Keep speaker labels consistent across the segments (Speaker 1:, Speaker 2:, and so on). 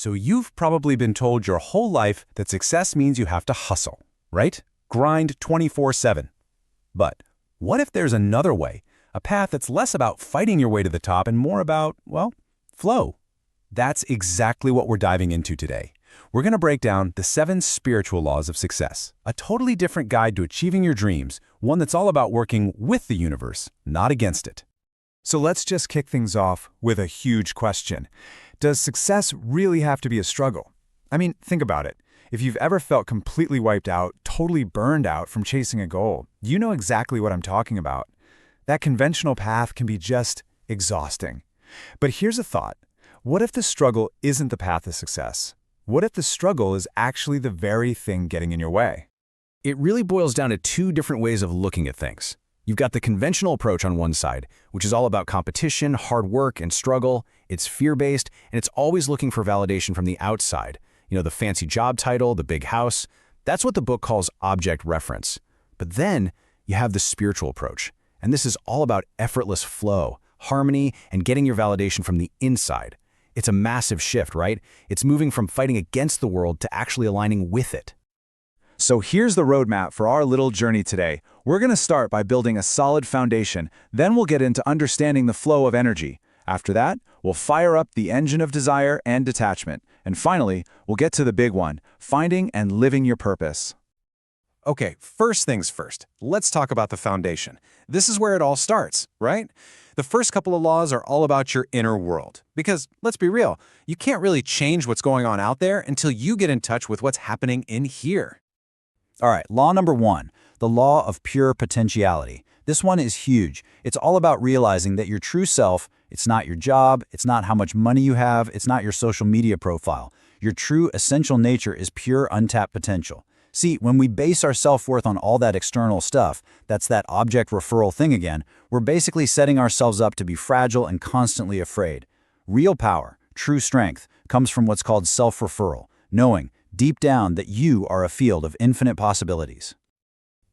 Speaker 1: So you've probably been told your whole life that success means you have to hustle, right? Grind 24/7. But what if there's another way, a path that's less about fighting your way to the top and more about, well, flow? That's exactly what we're diving into today. We're going to break down the 7 spiritual laws of success, a totally different guide to achieving your dreams, one that's all about working with the universe, not against it.
Speaker 2: So let's just kick things off with a huge question. Does success really have to be a struggle? I mean, think about it. If you've ever felt completely wiped out, totally burned out from chasing a goal, you know exactly what I'm talking about. That conventional path can be just exhausting. But here's a thought. What if the struggle isn't the path to success? What if the struggle is actually the very thing getting in your way?
Speaker 1: It really boils down to 2 different ways of looking at things. You've got the conventional approach on one side, which is all about competition, hard work, and struggle. It's fear-based, and it's always looking for validation from the outside. You know, the fancy job title, the big house. That's what the book calls object reference. But then you have the spiritual approach, and this is all about effortless flow, harmony, and getting your validation from the inside. It's a massive shift, right? It's moving from fighting against the world to actually aligning with it.
Speaker 2: So here's the roadmap for our little journey today. We're going to start by building a solid foundation, then we'll get into understanding the flow of energy. After that, we'll fire up the engine of desire and detachment. And finally, we'll get to the big one, finding and living your purpose.
Speaker 3: Okay, first things first, let's talk about the foundation. This is where it all starts, right? The first couple of laws are all about your inner world. Because, let's be real, you can't really change what's going on out there until you get in touch with what's happening in here.
Speaker 4: All right, law number 1, the law of pure potentiality. This one is huge. It's all about realizing that your true self, it's not your job, it's not how much money you have, it's not your social media profile. Your true essential nature is pure untapped potential. See, when we base our self-worth on all that external stuff, that's that object referral thing again, we're basically setting ourselves up to be fragile and constantly afraid. Real power, true strength, comes from what's called self-referral, knowing deep down that you are a field of infinite possibilities.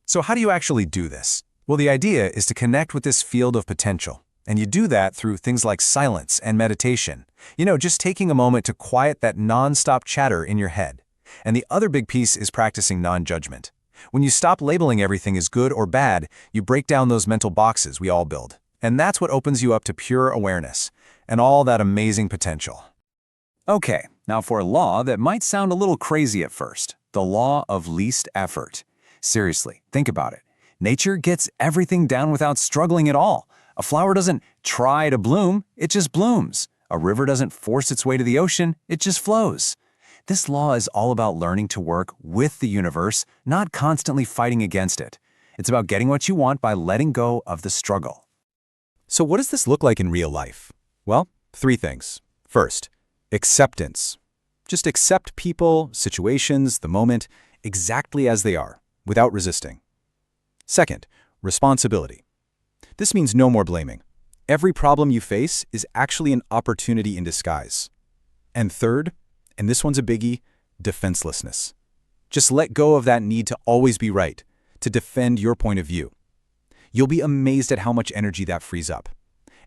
Speaker 3: So how do you actually do this? Well, the idea is to connect with this field of potential. And you do that through things like silence and meditation. You know, just taking a moment to quiet that non-stop chatter in your head. And the other big piece is practicing non-judgment. When you stop labeling everything as good or bad, you break down those mental boxes we all build. And that's what opens you up to pure awareness and all that amazing potential. Okay, now for a law that might sound a little crazy at first, the law of least effort. Seriously, think about it. Nature gets everything down without struggling at all. A flower doesn't try to bloom, it just blooms. A river doesn't force its way to the ocean, it just flows. This law is all about learning to work with the universe, not constantly fighting against it. It's about getting what you want by letting go of the struggle.
Speaker 1: So what does this look like in real life? Well, 3 things. First, acceptance. Just accept people, situations, the moment, exactly as they are, without resisting. Second, responsibility. This means no more blaming. Every problem you face is actually an opportunity in disguise. And third, and this one's a biggie, defenselessness. Just let go of that need to always be right, to defend your point of view. You'll be amazed at how much energy that frees up.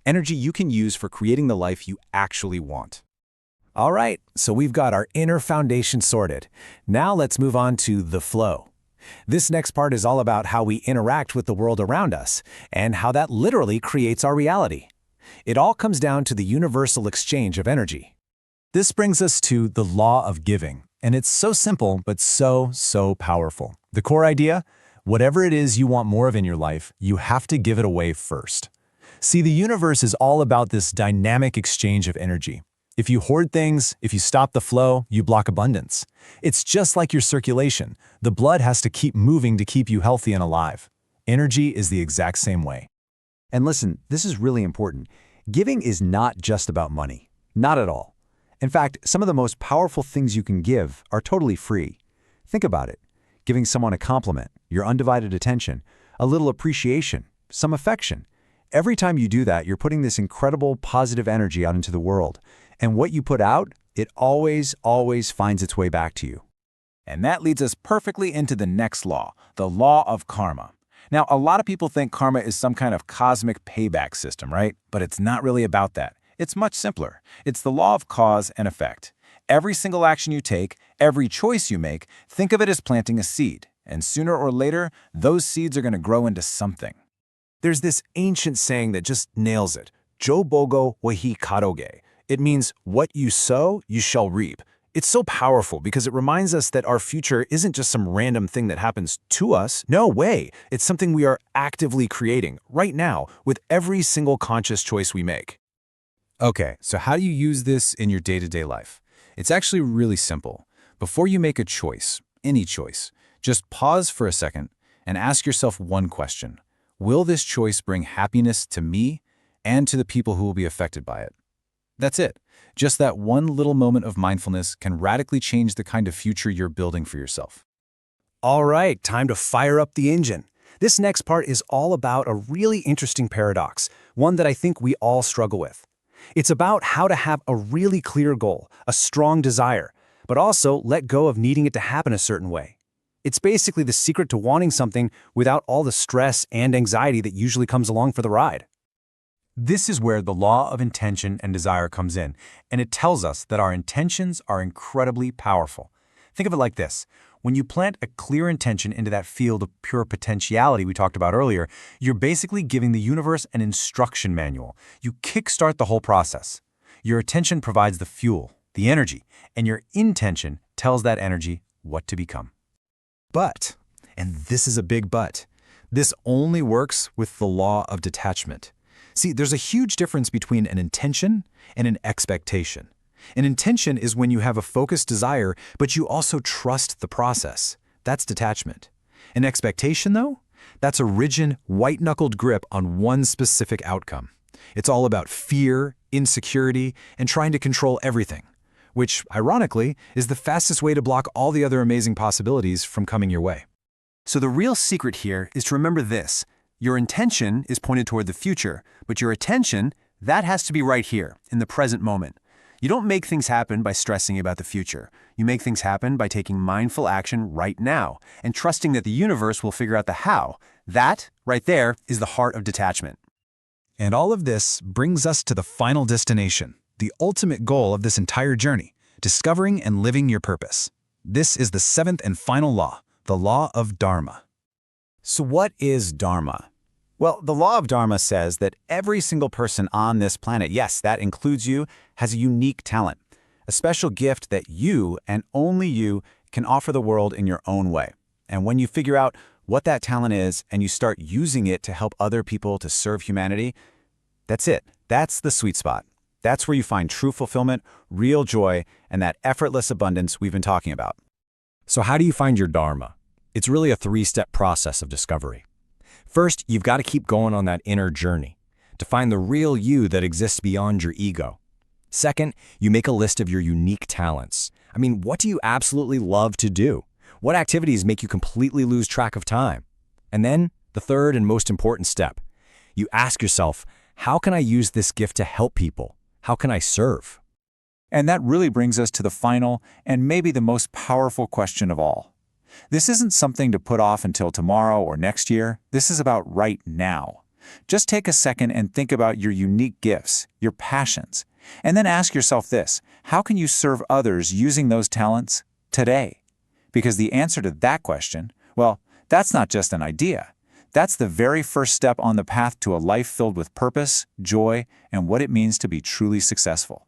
Speaker 1: Energy you can use for creating the life you actually want.
Speaker 3: All right, so we've got our inner foundation sorted. Now let's move on to the flow. This next part is all about how we interact with the world around us and how that literally creates our reality. It all comes down to the universal exchange of energy. This brings us to the law of giving, and it's so simple but so powerful. The core idea? Whatever it is you want more of in your life, you have to give it away first. See, the universe is all about this dynamic exchange of energy. If you hoard things, if you stop the flow, you block abundance. It's just like your circulation. The blood has to keep moving to keep you healthy and alive. Energy is the exact same way.
Speaker 4: And listen, this is really important. Giving is not just about money. Not at all. In fact, some of the most powerful things you can give are totally free. Think about it. Giving someone a compliment, your undivided attention, a little appreciation, some affection. Every time you do that, you're putting this incredible positive energy out into the world. And what you put out, it always finds its way back to you.
Speaker 3: And that leads us perfectly into the next law, the law of karma. Now, a lot of people think karma is some kind of cosmic payback system, right? But it's not really about that. It's much simpler. It's the law of cause and effect. Every single action you take, every choice you make, think of it as planting a seed. And sooner or later, those seeds are going to grow into something. There's this ancient saying that just nails it. Jobogo wahi karoge. It means, what you sow, you shall reap. It's so powerful because it reminds us that our future isn't just some random thing that happens to us. No way. It's something we are actively creating right now with every single conscious choice we make.
Speaker 1: Okay, so how do you use this in your day-to-day life? It's actually really simple. Before you make a choice, any choice, just pause for a second and ask yourself one question. Will this choice bring happiness to me and to the people who will be affected by it? That's it. Just that one little moment of mindfulness can radically change the kind of future you're building for yourself.
Speaker 3: All right, time to fire up the engine. This next part is all about a really interesting paradox, one that I think we all struggle with. It's about how to have a really clear goal, a strong desire, but also let go of needing it to happen a certain way. It's basically the secret to wanting something without all the stress and anxiety that usually comes along for the ride. This is where the law of intention and desire comes in, and it tells us that our intentions are incredibly powerful. Think of it like this. When you plant a clear intention into that field of pure potentiality we talked about earlier, you're basically giving the universe an instruction manual. You kickstart the whole process. Your attention provides the fuel, the energy, and your intention tells that energy what to become. But, and this is a big but, this only works with the law of detachment. See, there's a huge difference between an intention and an expectation. An intention is when you have a focused desire, but you also trust the process. That's detachment. An expectation, though? That's a rigid, white-knuckled grip on one specific outcome. It's all about fear, insecurity, and trying to control everything, which, ironically, is the fastest way to block all the other amazing possibilities from coming your way. So the real secret here is to remember this. Your intention is pointed toward the future, but your attention, that has to be right here, in the present moment. You don't make things happen by stressing about the future. You make things happen by taking mindful action right now and trusting that the universe will figure out the how. That, right there, is the heart of detachment.
Speaker 1: And all of this brings us to the final destination, the ultimate goal of this entire journey, discovering and living your purpose. This is the seventh and final law, the law of Dharma.
Speaker 4: So what is Dharma? Well, the law of Dharma says that every single person on this planet, yes, that includes you, has a unique talent, a special gift that you and only you can offer the world in your own way. And when you figure out what that talent is and you start using it to help other people to serve humanity, that's it. That's the sweet spot. That's where you find true fulfillment, real joy, and that effortless abundance we've been talking about.
Speaker 5: So how do you find your Dharma? It's really a three-step process of discovery. First, you've got to keep going on that inner journey to find the real you that exists beyond your ego. Second, you make a list of your unique talents. I mean, what do you absolutely love to do? What activities make you completely lose track of time? And then, the third and most important step, you ask yourself, how can I use this gift to help people? How can I serve?
Speaker 2: And that really brings us to the final and maybe the most powerful question of all. This isn't something to put off until tomorrow or next year. This is about right now. Just take a second and think about your unique gifts, your passions, and then ask yourself this: how can you serve others using those talents today? Because the answer to that question, well, that's not just an idea. That's the very first step on the path to a life filled with purpose, joy, and what it means to be truly successful.